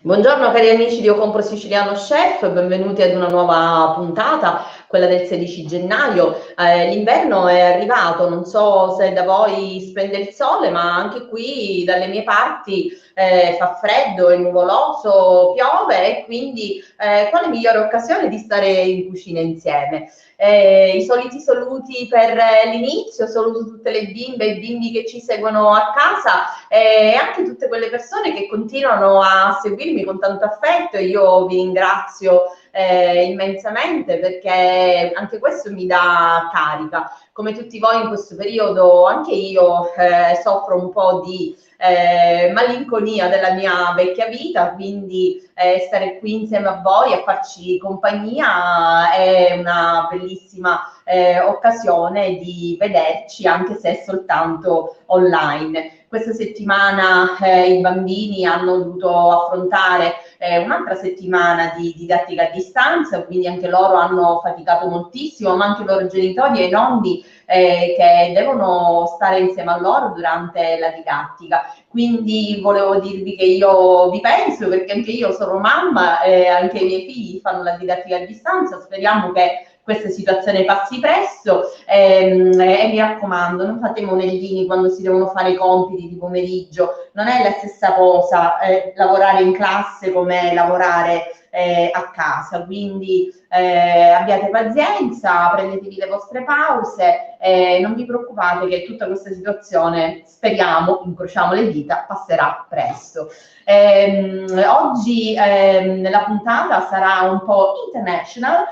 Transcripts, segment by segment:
Buongiorno cari amici di Io Compro Siciliano Chef, benvenuti ad una nuova puntata, quella del 16 gennaio. L'inverno è arrivato, non so se da voi splende il sole, ma anche qui dalle mie parti fa freddo, è nuvoloso, piove e quindi quale migliore occasione di stare in cucina insieme. I soliti saluti per l'inizio, saluto tutte le bimbe e bimbi che ci seguono a casa e anche tutte quelle persone che continuano a seguirmi con tanto affetto. Io vi ringrazio immensamente perché anche questo mi dà carica. Come tutti voi in questo periodo, anche io soffro un po' di malinconia della mia vecchia vita, quindi stare qui insieme a voi a farci compagnia è una bellissima occasione di vederci, anche se soltanto online. Questa settimana i bambini hanno dovuto affrontare un'altra settimana di didattica a distanza, quindi anche loro hanno faticato moltissimo, ma anche i loro genitori e i nonni che devono stare insieme a loro durante la didattica. Quindi volevo dirvi che io vi penso perché anche io sono mamma e anche i miei figli fanno la didattica a distanza. Speriamo che questa situazione passi presto e mi raccomando, non fate i monellini quando si devono fare i compiti di pomeriggio, non è la stessa cosa lavorare in classe come lavorare a casa, quindi abbiate pazienza, prendetevi le vostre pause, non vi preoccupate che tutta questa situazione, speriamo, incrociamo le dita, passerà presto. Oggi la puntata sarà un po' international.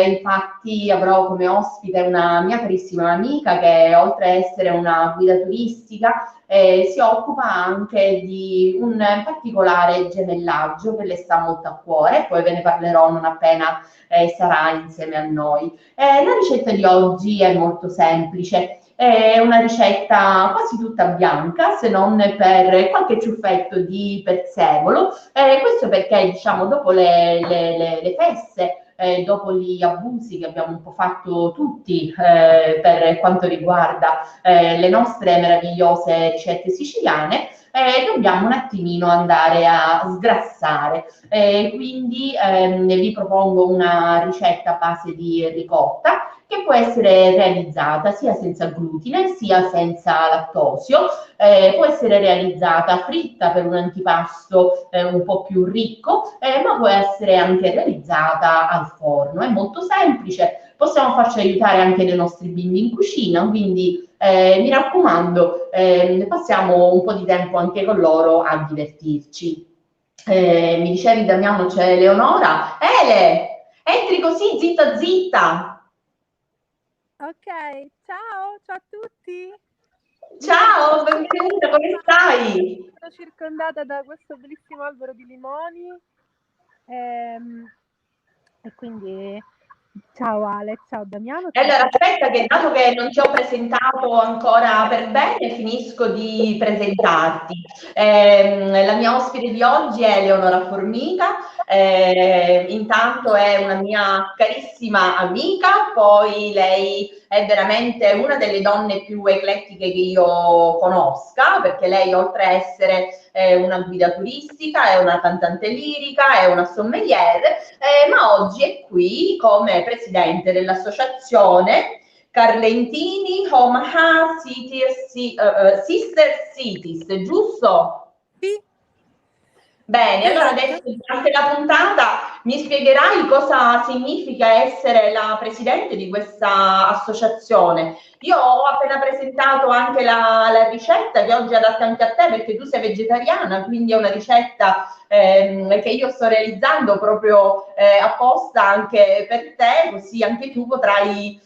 Infatti avrò come ospite una mia carissima amica che oltre a essere una guida turistica si occupa anche di un particolare gemellaggio che le sta molto a cuore, poi ve ne parlerò non appena sarà insieme a noi. La ricetta di oggi è molto semplice. È una ricetta quasi tutta bianca, se non per qualche ciuffetto di prezzemolo. Questo perché, diciamo, dopo le feste, dopo gli abusi che abbiamo un po' fatto tutti per quanto riguarda le nostre meravigliose ricette siciliane, dobbiamo un attimino andare a sgrassare. Quindi vi propongo una ricetta a base di ricotta che può essere realizzata sia senza glutine sia senza lattosio, può essere realizzata fritta per un antipasto un po' più ricco, ma può essere anche realizzata al forno. È molto semplice, possiamo farci aiutare anche dai nostri bimbi in cucina, quindi mi raccomando, passiamo un po' di tempo anche con loro a divertirci. Mi dicevi Damiano c'è Leonora? Ele, entri così zitta zitta! Ok, ciao a tutti. Ciao, benvenuta, come stai? Sono circondata da questo bellissimo albero di limoni e quindi ciao Ale, ciao Damiano, E ciao a allora tutti. aspetta che dato che non ti ho presentato ancora per bene, finisco di presentarti. La mia ospite di oggi è Leonora Formica, intanto è una mia carissima amica, poi lei è veramente una delle donne più eclettiche che io conosca, perché lei oltre a essere una guida turistica, è una cantante lirica, è una sommelier, ma oggi è qui come presidente dell'associazione Carlentini Omaha Sister Cities, giusto? Sì, Bene, allora adesso esatto. durante la puntata mi spiegherai cosa significa essere la presidente di questa associazione. Io ho appena presentato anche la ricetta che oggi è adatta anche a te perché tu sei vegetariana, quindi è una ricetta che io sto realizzando proprio apposta anche per te, così anche tu potrai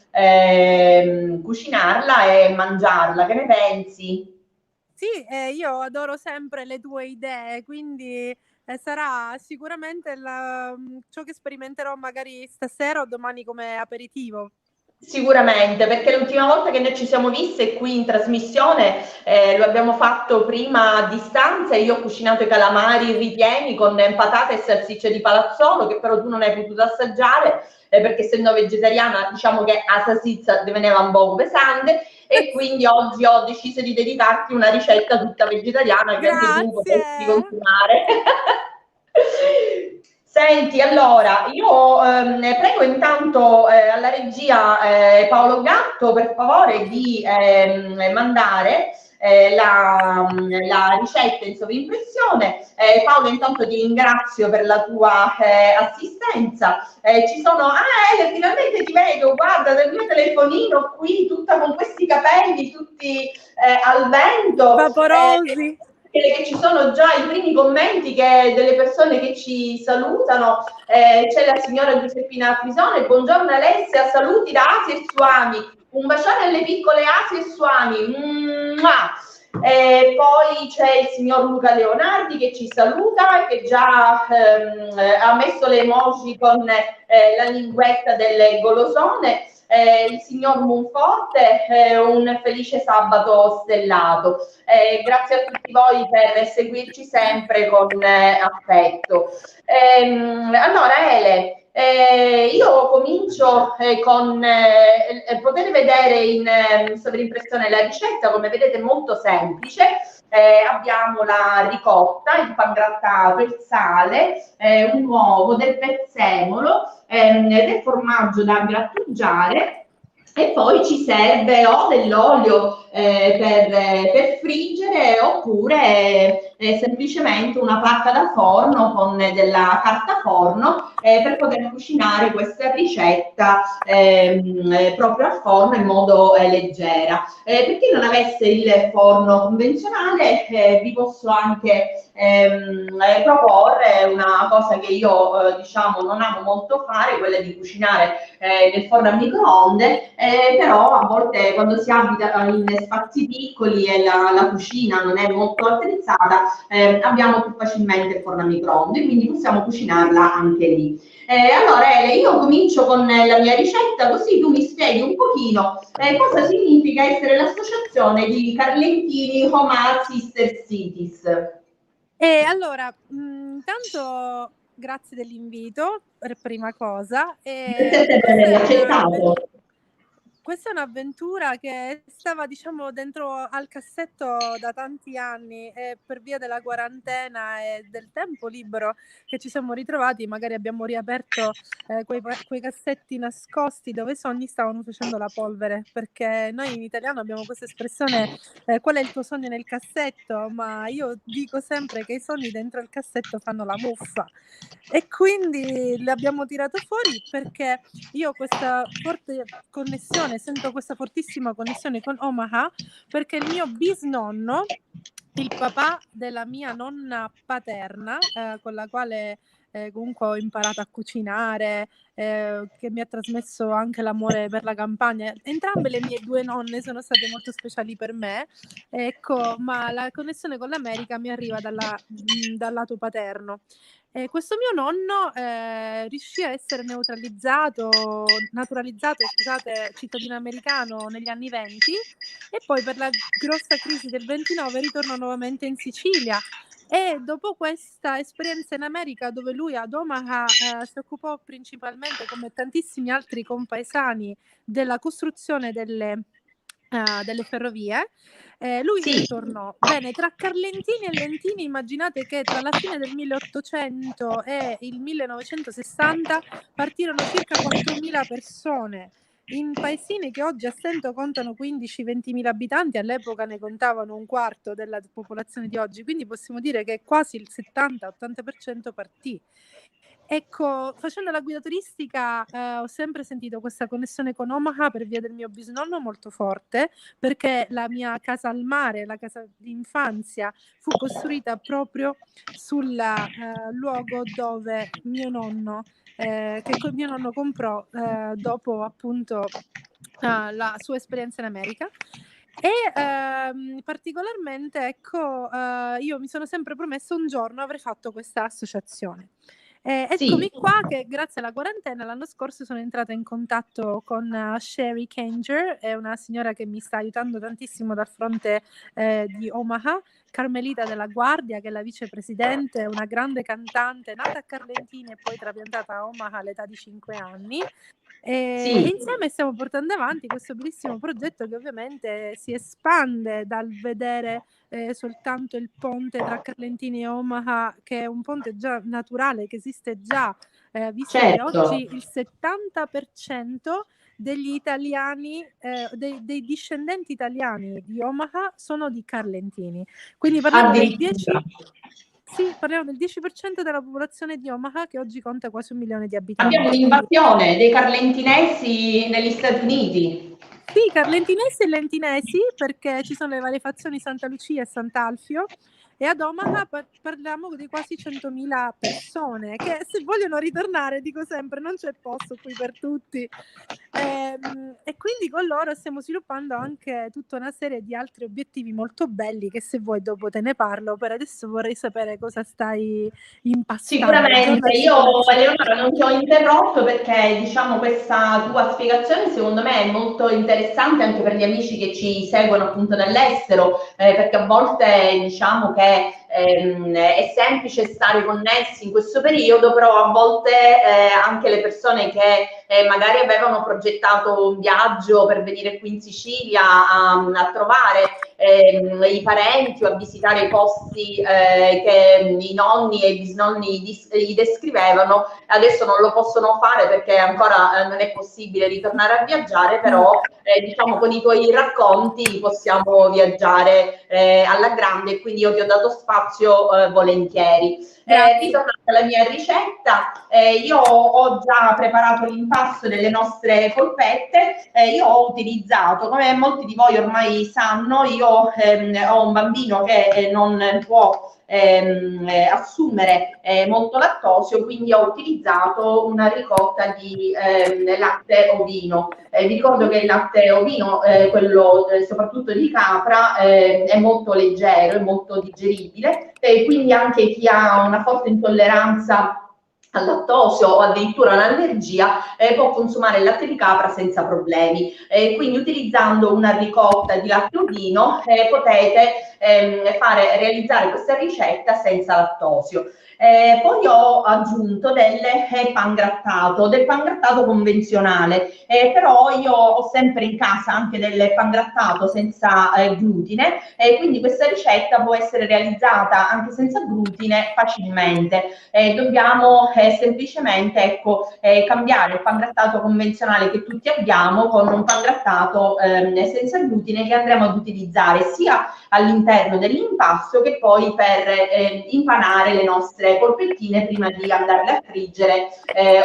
cucinarla e mangiarla. Che ne pensi? Sì, io adoro sempre le tue idee, quindi sarà sicuramente ciò che sperimenterò magari stasera o domani come aperitivo. Sicuramente, perché l'ultima volta che noi ci siamo viste qui in trasmissione lo abbiamo fatto prima a distanza e io ho cucinato i calamari ripieni con patate e salsicce di palazzolo che però tu non hai potuto assaggiare perché essendo vegetariana diciamo che a salsiccia diveneva un po' pesante e quindi oggi ho deciso di dedicarti una ricetta tutta vegetariana che anche tu potresti Grazie. consumare. Senti, allora, io prego intanto alla regia Paolo Gatto per favore di mandare la ricetta in sovrimpressione. Paolo, intanto ti ringrazio per la tua assistenza. Ci sono, finalmente ti vedo, guarda, dal mio telefonino qui, tutta con questi capelli, tutti al vento. Vaporosi. Che ci sono già i primi commenti delle persone che ci salutano. C'è la signora Giuseppina Frisone, buongiorno Alessia, saluti da Asia e Suami, un bacione alle piccole Asia e Suami. Poi c'è il signor Luca Leonardi che ci saluta e che già ha messo le emoji con la linguetta delle golosone. Il signor Monforte, un felice sabato stellato. Grazie a tutti voi per seguirci sempre con affetto. Allora Ele, io comincio con potete vedere in sovrimpressione la ricetta, come vedete è molto semplice. Abbiamo la ricotta, il pangrattato, il sale, un uovo, del prezzemolo, del formaggio da grattugiare e poi ci serve o dell'olio per friggere oppure semplicemente una placca da forno con della carta forno per poter cucinare questa ricetta proprio a forno in modo leggera. Per chi non avesse il forno convenzionale vi posso anche proporre una cosa che io diciamo non amo molto fare, quella di cucinare nel forno a microonde, però a volte quando si abita in spazi piccoli e la cucina non è molto attrezzata abbiamo più facilmente il forno a microonde, quindi possiamo cucinarla anche lì. Allora Ele, io comincio con la mia ricetta così tu mi spieghi un pochino cosa significa essere l'associazione di Carlentini Home Sister Cities. E allora, intanto grazie dell'invito per prima cosa. Questa è un'avventura che stava, diciamo, dentro al cassetto da tanti anni e per via della quarantena e del tempo libero che ci siamo ritrovati, magari abbiamo riaperto quei cassetti nascosti dove i sogni stavano facendo la polvere, perché noi in italiano abbiamo questa espressione qual è il tuo sogno nel cassetto, ma io dico sempre che i sogni dentro il cassetto fanno la muffa e quindi l'abbiamo tirato fuori perché io ho questa forte connessione, sento questa fortissima connessione con Omaha perché il mio bisnonno, il papà della mia nonna paterna, con la quale comunque ho imparato a cucinare, che mi ha trasmesso anche l'amore per la campagna. Entrambe le mie due nonne sono state molto speciali per me, ecco, ma la connessione con l'America mi arriva dal lato paterno. Questo mio nonno riuscì a essere naturalizzato, scusate, cittadino americano negli anni 20 e poi per la grossa crisi del 29 ritornò nuovamente in Sicilia e dopo questa esperienza in America dove lui ad Omaha si occupò principalmente come tantissimi altri compaesani della costruzione delle ferrovie, lui ritornò. Bene, tra Carlentini e Lentini immaginate che tra la fine del 1800 e il 1960 partirono circa 4.000 persone in paesini che oggi a stento contano 15-20.000 abitanti, all'epoca ne contavano un quarto della popolazione di oggi, quindi possiamo dire che quasi il 70-80% partì. Ecco, facendo la guida turistica ho sempre sentito questa connessione con Omaha per via del mio bisnonno molto forte, perché la mia casa al mare, la casa di infanzia, fu costruita proprio sul luogo dove mio nonno comprò dopo appunto la sua esperienza in America. E particolarmente, ecco, io mi sono sempre promessa un giorno avrei fatto questa associazione. Eccomi qua che grazie alla quarantena l'anno scorso sono entrata in contatto con Sherry Kanger, è una signora che mi sta aiutando tantissimo dal fronte di Omaha, Carmelita Della Guardia, che è la vicepresidente, una grande cantante nata a Carlentini e poi trapiantata a Omaha all'età di 5 anni. E insieme stiamo portando avanti questo bellissimo progetto che ovviamente si espande dal vedere soltanto il ponte tra Carlentini e Omaha, che è un ponte già naturale, che esiste già, visto che oggi il 70% degli italiani, dei discendenti italiani di Omaha sono di Carlentini. Quindi parliamo del 10% della popolazione di Omaha, che oggi conta quasi 1 milione di abitanti. Abbiamo un'invasione dei carlentinesi negli Stati Uniti. Sì, carlentinesi e lentinesi, perché ci sono le varie fazioni Santa Lucia e Sant'Alfio, e ad Omaha parliamo di quasi 100.000 persone che, se vogliono ritornare, dico sempre, non c'è posto qui per tutti. E quindi con loro stiamo sviluppando anche tutta una serie di altri obiettivi molto belli, che se vuoi dopo te ne parlo. Per adesso vorrei sapere cosa stai impastando. Sicuramente, io Eleonora non ti ho interrotto perché diciamo questa tua spiegazione secondo me è molto interessante anche per gli amici che ci seguono appunto dall'estero, perché a volte diciamo che è semplice stare connessi in questo periodo, però a volte anche le persone che magari avevano progettato un viaggio per venire qui in Sicilia a trovare i parenti o a visitare i posti che i nonni e i bisnonni gli descrivevano, adesso non lo possono fare perché ancora non è possibile ritornare a viaggiare, però diciamo con i tuoi racconti possiamo viaggiare alla grande, quindi io ti ho dato spazio volentieri. Ritornando alla mia ricetta, io ho già preparato l'impasto delle nostre polpette. Io ho utilizzato, come molti di voi ormai sanno, io ho un bambino che non può assumere molto lattosio, quindi ho utilizzato una ricotta di latte ovino. Vi ricordo che il latte ovino, quello soprattutto di capra, è molto leggero, è molto digeribile, e quindi anche chi ha una forte intolleranza al lattosio o addirittura un'allergia può consumare il latte di capra senza problemi. Quindi utilizzando una ricotta di latte ovino potete realizzare questa ricetta senza lattosio. Poi ho aggiunto del pan grattato convenzionale, però io ho sempre in casa anche del pan grattato senza glutine, quindi questa ricetta può essere realizzata anche senza glutine facilmente. Dobbiamo semplicemente cambiare il pan grattato convenzionale che tutti abbiamo con un pan grattato senza glutine, che andremo ad utilizzare sia all'interno dell'impasto che poi per impanare le nostre polpettine prima di andarle a friggere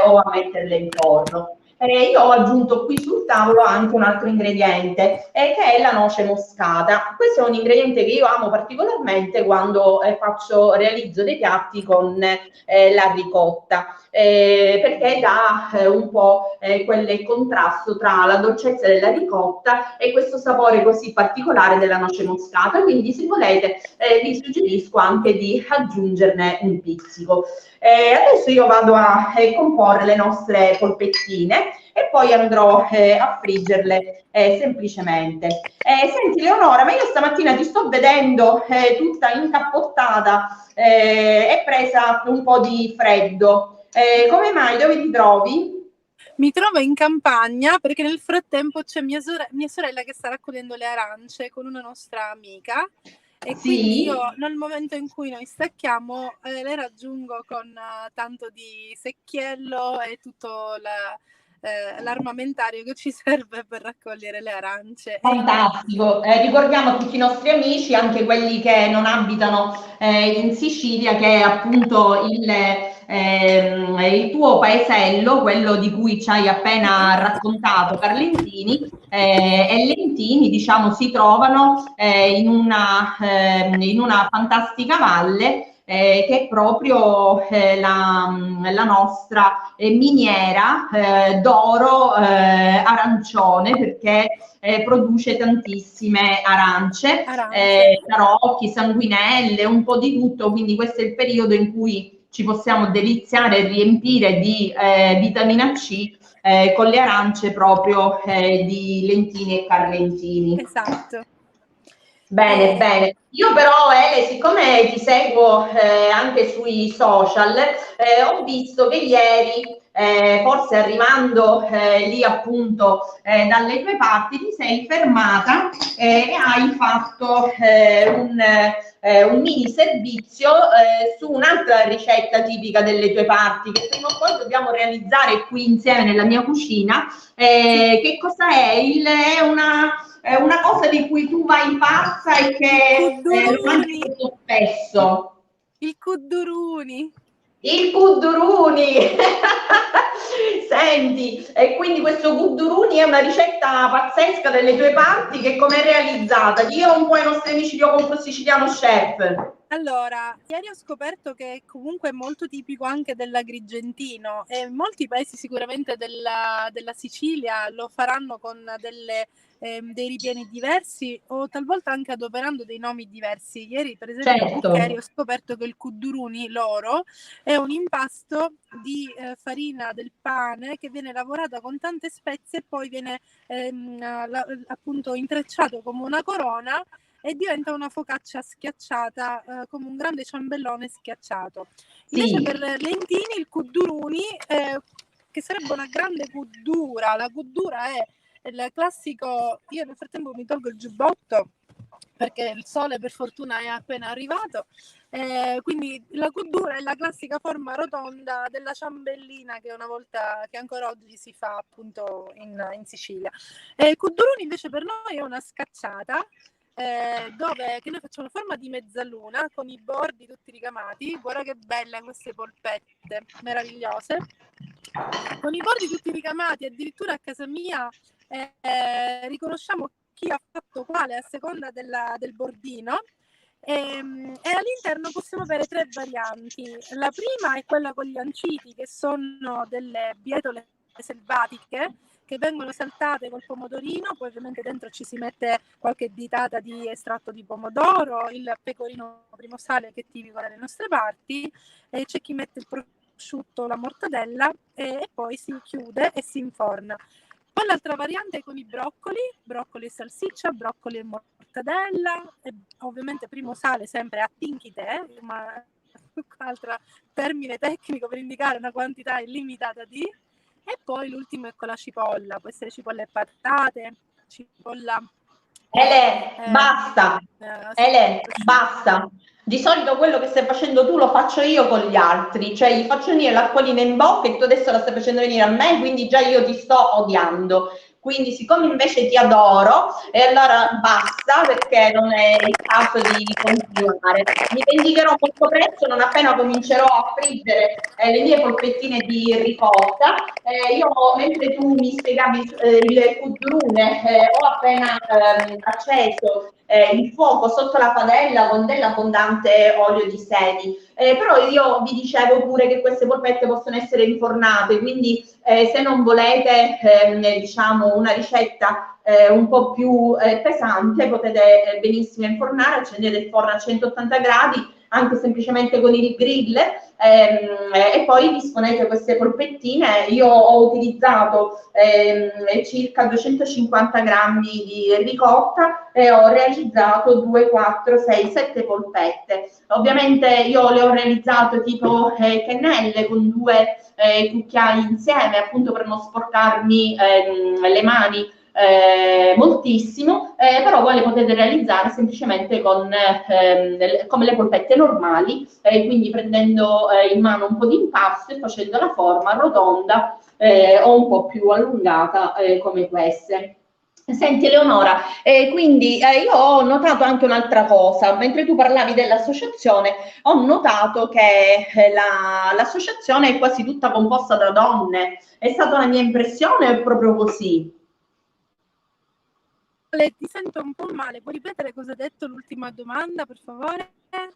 o a metterle in forno. Io ho aggiunto qui sul tavolo anche un altro ingrediente che è la noce moscata. Questo è un ingrediente che io amo particolarmente quando realizzo dei piatti con la ricotta, perché dà un po' quel contrasto tra la dolcezza della ricotta e questo sapore così particolare della noce moscata. Quindi, se volete, vi suggerisco anche di aggiungerne un pizzico. Adesso io vado a comporre le nostre polpettine e poi andrò a friggerle semplicemente. Senti Leonora, ma io stamattina ti sto vedendo tutta incappottata e presa un po' di freddo. Come mai? Dove ti trovi? Mi trovo in campagna perché nel frattempo c'è mia sorella che sta raccogliendo le arance con una nostra amica. E quindi io nel momento in cui noi stacchiamo le raggiungo con tanto di secchiello e tutto l'armamentario che ci serve per raccogliere le arance. Fantastico, ricordiamo a tutti i nostri amici, anche quelli che non abitano in Sicilia, che appunto il tuo paesello, quello di cui ci hai appena raccontato, Carlentini, e Lentini, diciamo, si trovano in una fantastica valle che è proprio la nostra miniera d'oro arancione, perché produce tantissime arance, tarocchi, sanguinelle, un po' di tutto, quindi questo è il periodo in cui ci possiamo deliziare e riempire di vitamina C con le arance proprio di Lentini e Carlentini. Esatto. Bene, bene. Io però, Ele, siccome ti seguo anche sui social, ho visto che ieri, forse arrivando lì appunto dalle tue parti, ti sei fermata e hai fatto un mini servizio su un'altra ricetta tipica delle tue parti che prima o poi dobbiamo realizzare qui insieme nella mia cucina. Che cosa è? È una cosa di cui tu vai pazza e che mangi Cudduruni, molto spesso. il cudduruni. Il Kudduruni! Senti, e quindi questo Kudduruni è una ricetta pazzesca delle tue parti che come è realizzata? Dio un po' ai nostri amici di Io Compro Siciliano Chef. Allora, ieri ho scoperto che comunque è molto tipico anche dell'Agrigentino e molti paesi sicuramente della Sicilia lo faranno con dei ripieni diversi o talvolta anche adoperando dei nomi diversi. Ieri, per esempio, a Certo. Buccheri ho scoperto che il Kudduruni loro è un impasto di farina del pane che viene lavorata con tante spezie e poi viene appunto intrecciato come una corona e diventa una focaccia schiacciata come un grande ciambellone schiacciato. Invece Sì. per lentini il kudduruni, che sarebbe una grande cuddura, la cuddura è il classico, io nel frattempo mi tolgo il giubbotto perché il sole per fortuna è appena arrivato, quindi la cuddura è la classica forma rotonda della ciambellina che una volta, che ancora oggi si fa appunto in Sicilia. Il kudduruni invece per noi è una scacciata dove che noi facciamo forma di mezzaluna con i bordi tutti ricamati. Guarda che belle queste polpette meravigliose, con i bordi tutti ricamati. Addirittura a casa mia riconosciamo chi ha fatto quale a seconda del bordino. E all'interno possiamo avere 3 varianti. La prima è quella con gli anciti, che sono delle bietole selvatiche che vengono saltate col pomodorino, poi ovviamente dentro ci si mette qualche ditata di estratto di pomodoro, il pecorino primo sale che è tipico dalle nostre parti, c'è chi mette il prosciutto, la mortadella e poi si chiude e si inforna. Poi l'altra variante è con i broccoli e salsiccia, broccoli e mortadella, e ovviamente primo sale sempre a tinchite, ma altro termine tecnico per indicare una quantità illimitata di, e poi l'ultimo è con la cipolla, può essere cipolla e patate, cipolla Basta. sì, Basta. Di solito quello che stai facendo tu lo faccio io con gli altri, cioè gli faccio venire l'acquolina in bocca e tu adesso la stai facendo venire a me, quindi già io ti sto odiando. Quindi siccome invece ti adoro, e allora basta perché non è il caso di continuare. Mi vendicherò molto presto, non appena comincerò a friggere le mie polpettine di ricotta. Io mentre tu mi spiegavi il kudrune, ho appena acceso il fuoco sotto la padella con dell'abbondante olio di semi. Però io vi dicevo pure che queste polpette possono essere infornate, quindi se non volete diciamo una ricetta un po' più pesante potete benissimo infornare, accendete il forno a 180 gradi anche semplicemente con il grill e poi disponete queste polpettine. Io ho utilizzato circa 250 grammi di ricotta e ho realizzato 2, 4, 6, 7 polpette. Ovviamente io le ho realizzate tipo cannelle con 2 cucchiai insieme appunto per non sporcarmi le mani moltissimo, però voi le potete realizzare semplicemente con come le polpette normali, quindi prendendo in mano un po' di impasto e facendo la forma rotonda o un po' più allungata come queste. Senti Eleonora, quindi io ho notato anche un'altra cosa, mentre tu parlavi dell'associazione, ho notato che l'associazione è quasi tutta composta da donne, è stata una mia impressione o è proprio così? Ti sento un po' male, puoi ripetere cosa hai detto l'ultima domanda, per favore?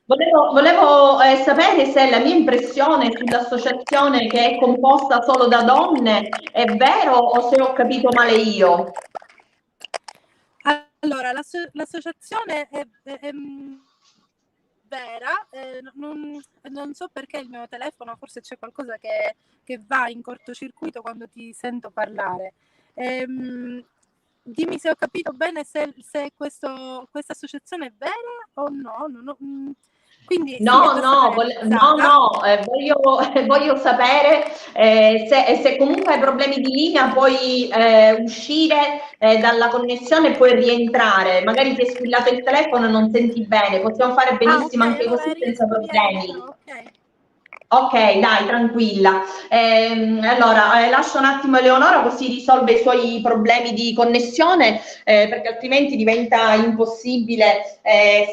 Volevo sapere se la mia impressione sull'associazione che è composta solo da donne è vero o se ho capito male io. Allora, l'associazione è vera, non so perché il mio telefono, forse c'è qualcosa che va in cortocircuito quando ti sento parlare. dimmi se ho capito bene se questa associazione è vera o no. Quindi sì, è No, già stata realizzata. voglio sapere se comunque hai problemi di linea puoi uscire dalla connessione e puoi rientrare. Magari ti è squillato il telefono e non senti bene, possiamo fare Ah, ok, benissimo anche allora così senza rientro, problemi. ok. Ok, dai, tranquilla. Allora, lascio un attimo Eleonora così risolve i suoi problemi di connessione, perché altrimenti diventa impossibile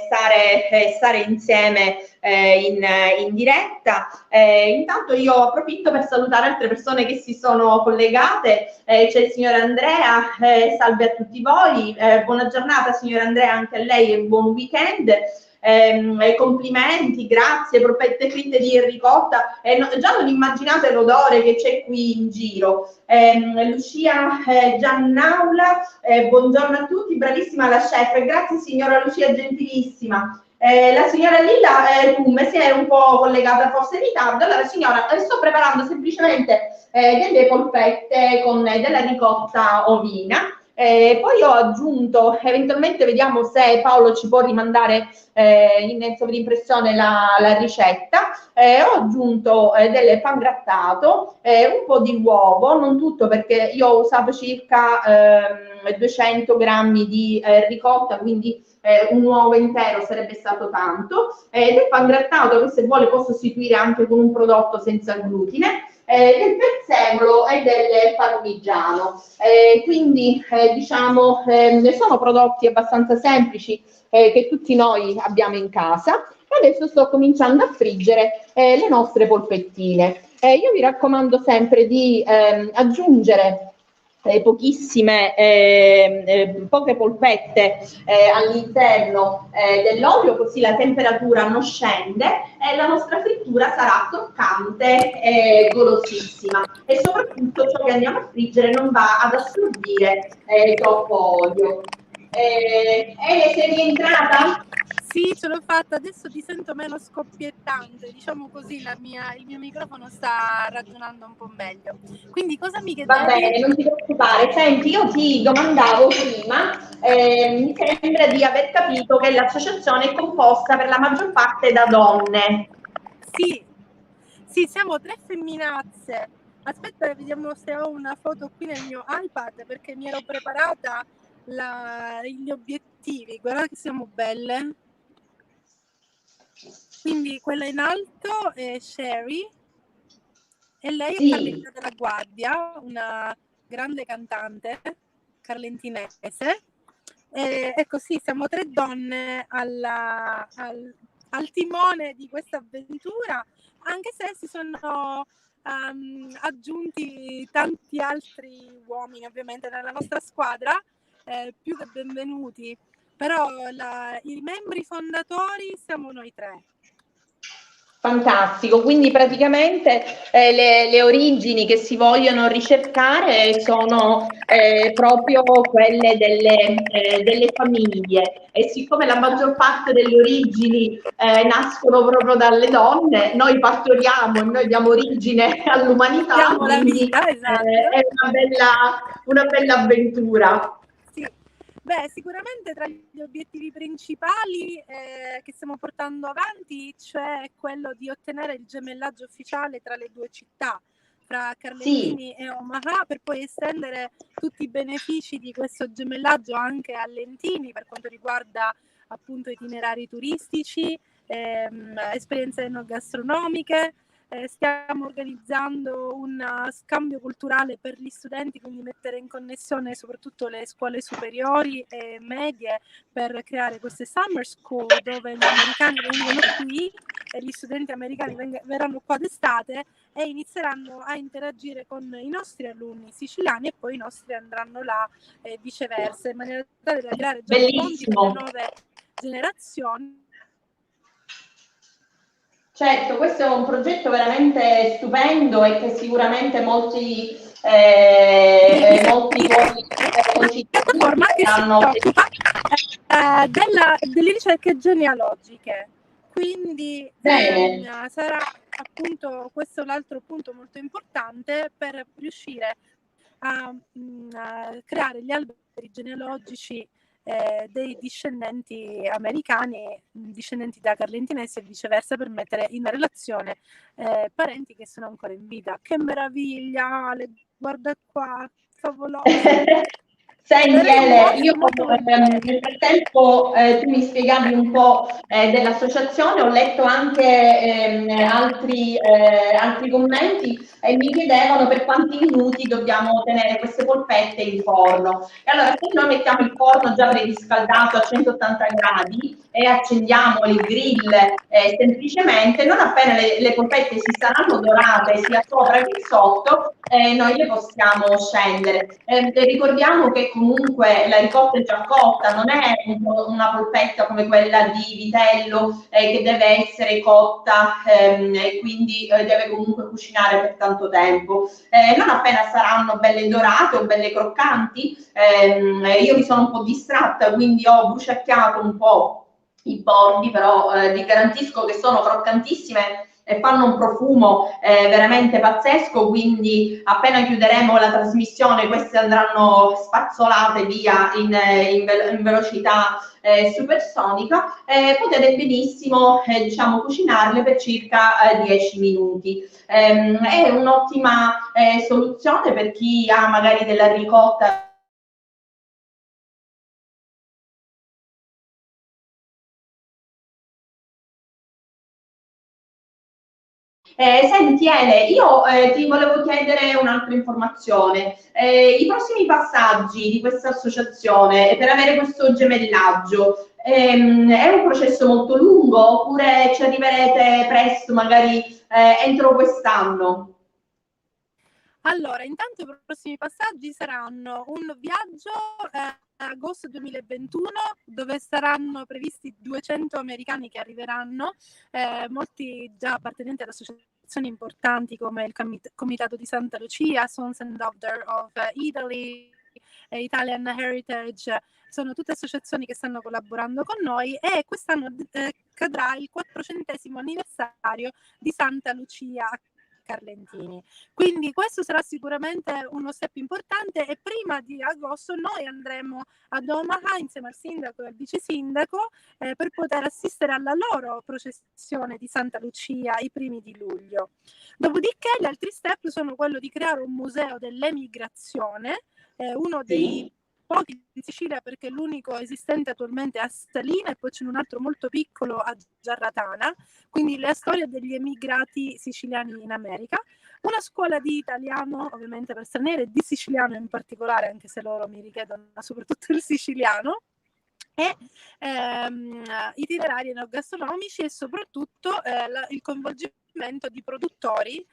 stare insieme in diretta. Intanto io approfitto per salutare altre persone che si sono collegate. C'è il signor Andrea, salve a tutti voi, buona giornata signor Andrea anche a lei e buon weekend. Complimenti, grazie, propette fritte di ricotta. Già non immaginate l'odore che c'è qui in giro. Lucia Giannaula, buongiorno a tutti, bravissima la chef, grazie signora Lucia, gentilissima. La signora Lilla Tumme si è un po' collegata forse in ritardo. Allora signora, sto preparando semplicemente delle polpette con della ricotta ovina. Poi ho aggiunto, eventualmente vediamo se Paolo ci può rimandare in sovrimpressione la ricetta. Ho aggiunto del pangrattato, un po' di uovo, non tutto perché io ho usato circa 200 grammi di ricotta, quindi un uovo intero sarebbe stato tanto, del pangrattato che se vuole può sostituire anche con un prodotto senza glutine, del prezzemolo e del parmigiano. Quindi diciamo sono prodotti abbastanza semplici che tutti noi abbiamo in casa. Adesso sto cominciando a friggere le nostre polpettine. Io vi raccomando sempre di aggiungere poche polpette all'interno dell'olio, così la temperatura non scende e la nostra frittura sarà croccante e golosissima, e soprattutto ciò che andiamo a friggere non va ad assorbire troppo olio. Ele, sei rientrata? Sì, ce l'ho fatta, adesso ti sento meno scoppiettante, diciamo così, il mio microfono sta ragionando un po' meglio. Quindi cosa mi Va chiedevi? bene, non ti preoccupare. Senti, io ti domandavo prima, mi sembra di aver capito che l'associazione è composta per la maggior parte da donne. Sì, siamo 3 femminazze. Aspetta, vediamo se ho una foto qui nel mio iPad, perché mi ero preparata gli obiettivi. Guarda che siamo belle. Quindi quella in alto è Sherry e lei è Sì, Carletta Della Guardia, una grande cantante carlentinese. Ecco, sì, siamo 3 donne al timone di questa avventura, anche se si sono aggiunti tanti altri uomini ovviamente nella nostra squadra, più che benvenuti, però i membri fondatori siamo noi 3. fantastico. Quindi praticamente le origini che si vogliono ricercare sono proprio quelle delle famiglie, e siccome la maggior parte delle origini nascono proprio dalle donne, noi partoriamo e noi diamo origine all'umanità, Diamo la quindi vita, esatto. è una bella avventura. Sì. Beh, sicuramente tra gli obiettivi principali che stiamo portando avanti c'è quello di ottenere il gemellaggio ufficiale tra le 2 città, tra Sì. Carlentini e Omaha, per poi estendere tutti i benefici di questo gemellaggio anche a Lentini per quanto riguarda appunto itinerari turistici, esperienze enogastronomiche. Stiamo organizzando un scambio culturale per gli studenti, quindi mettere in connessione soprattutto le scuole superiori e medie per creare queste summer school dove gli americani vengono qui e gli studenti americani verranno qua d'estate e inizieranno a interagire con i nostri alunni siciliani, e poi i nostri andranno là e viceversa, in maniera tale da creare già dei ponti per le Bellissimo. nuove generazioni. Certo, questo è un progetto veramente stupendo e che sicuramente molti tuoi concittadini Piattaforma che si hanno. occupa delle ricerche genealogiche. Quindi Bene. sarà appunto questo l'altro punto molto importante per riuscire a creare gli alberi genealogici dei discendenti americani, discendenti da carlentinesi e viceversa, per mettere in relazione parenti che sono ancora in vita. Che meraviglia, Ale, guarda qua, favoloso. Senti Ele, io nel frattempo tu mi spiegavi un po' dell'associazione, ho letto anche altri commenti e mi chiedevano per quanti minuti dobbiamo tenere queste polpette in forno. E allora se noi mettiamo il forno già preriscaldato a 180 gradi e accendiamo il grill semplicemente, non appena le polpette si saranno dorate sia sopra che sotto, noi le possiamo scendere. Ricordiamo che comunque la ricotta è già cotta, non è una polpetta come quella di vitello che deve essere cotta e quindi deve comunque cucinare per tanto tempo. Non appena saranno belle dorate o belle croccanti, io mi sono un po' distratta, quindi ho bruciacchiato un po' i bordi, però vi garantisco che sono croccantissime e fanno un profumo veramente pazzesco, quindi appena chiuderemo la trasmissione queste andranno spazzolate via in velocità supersonica. Potete benissimo diciamo cucinarle per circa 10 minuti. È un'ottima soluzione per chi ha magari della ricotta senti Ele, io ti volevo chiedere un'altra informazione. I prossimi passaggi di questa associazione per avere questo gemellaggio è un processo molto lungo oppure ci arriverete presto, magari entro quest'anno? Allora, intanto i prossimi passaggi saranno un viaggio agosto 2021 dove saranno previsti 200 americani che arriveranno, molti già appartenenti ad associazioni importanti come il Comitato di Santa Lucia, Sons and Daughter of Italy, Italian Heritage, sono tutte associazioni che stanno collaborando con noi e quest'anno cadrà il 400° anniversario di Santa Lucia Carlentini. Quindi questo sarà sicuramente uno step importante e prima di agosto noi andremo ad Omaha insieme al sindaco e al vice sindaco per poter assistere alla loro processione di Santa Lucia i primi di luglio. Dopodiché gli altri step sono quello di creare un museo dell'emigrazione, uno dei pochi in Sicilia perché l'unico esistente attualmente è a Salina e poi c'è un altro molto piccolo a Giarratana, quindi la storia degli emigrati siciliani in America, una scuola di italiano ovviamente per stranieri e di siciliano in particolare, anche se loro mi richiedono soprattutto il siciliano, e itinerari enogastronomici e soprattutto il coinvolgimento di produttori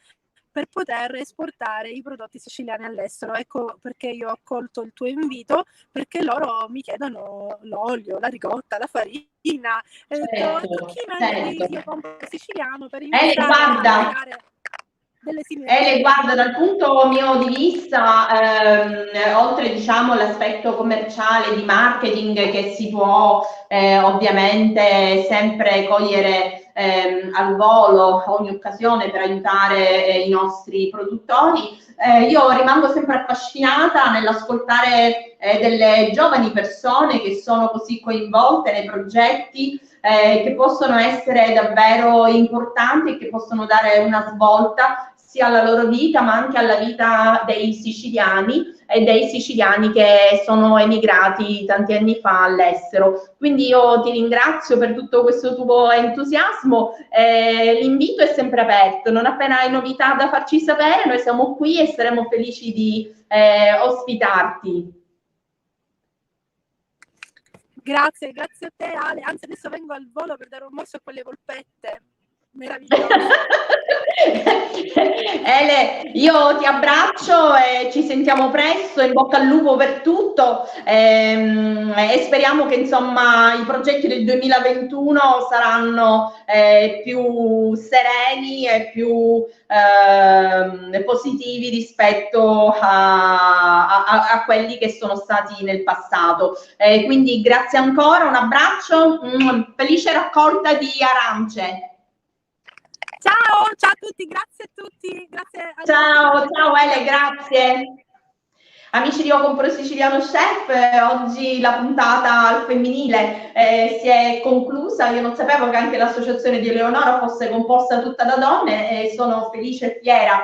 per poter esportare i prodotti siciliani all'estero. Ecco perché io ho accolto il tuo invito, perché loro mi chiedono l'olio, la ricotta, la farina. Certo, certo. Io compro siciliano per iniziare a creare delle Ele, guarda, dal punto mio di vista, oltre diciamo l'aspetto commerciale di marketing che si può ovviamente sempre cogliere al volo ogni occasione per aiutare i nostri produttori, io rimango sempre affascinata nell'ascoltare delle giovani persone che sono così coinvolte nei progetti che possono essere davvero importanti e che possono dare una svolta sia alla loro vita ma anche alla vita dei siciliani e dei siciliani che sono emigrati tanti anni fa all'estero. Quindi io ti ringrazio per tutto questo tuo entusiasmo, l'invito è sempre aperto, non appena hai novità da farci sapere noi siamo qui e saremo felici di ospitarti. Grazie a te Ale, anzi adesso vengo al volo per dare un morso a quelle polpette. Meraviglioso. Ele, io ti abbraccio e ci sentiamo presto, in bocca al lupo per tutto e speriamo che insomma i progetti del 2021 saranno più sereni e più positivi rispetto a quelli che sono stati nel passato. Quindi grazie ancora, un abbraccio, felice raccolta di arance. Ciao a tutti, grazie a tutti. Grazie ciao Ele, grazie. Amici di Io Compro Siciliano Chef, oggi la puntata al femminile si è conclusa. Io non sapevo che anche l'associazione di Eleonora fosse composta tutta da donne e sono felice e fiera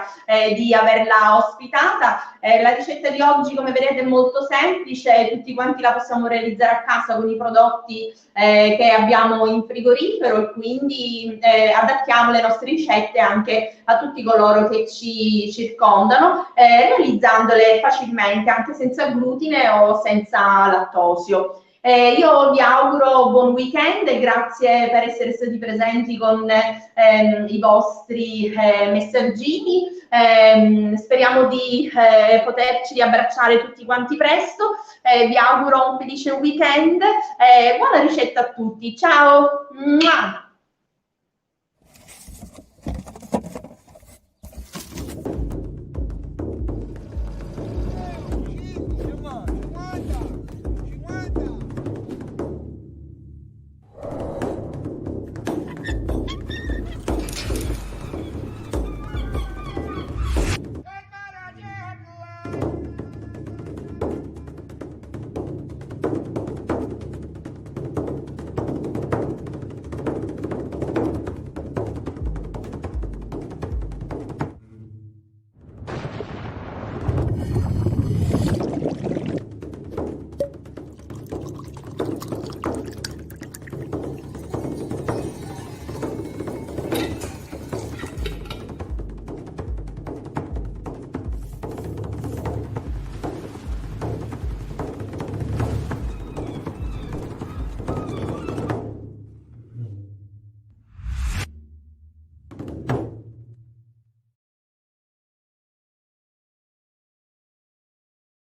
di averla ospitata. La ricetta di oggi, come vedete, è molto semplice, tutti quanti la possiamo realizzare a casa con i prodotti che abbiamo in frigorifero, e quindi adattiamo le nostre ricette anche a tutti coloro che ci circondano, realizzandole facilmente anche senza glutine o senza lattosio. Io vi auguro buon weekend e grazie per essere stati presenti con i vostri messaggini. Speriamo di poterci riabbracciare tutti quanti presto. Vi auguro un felice weekend. Buona ricetta a tutti. Ciao! Mua!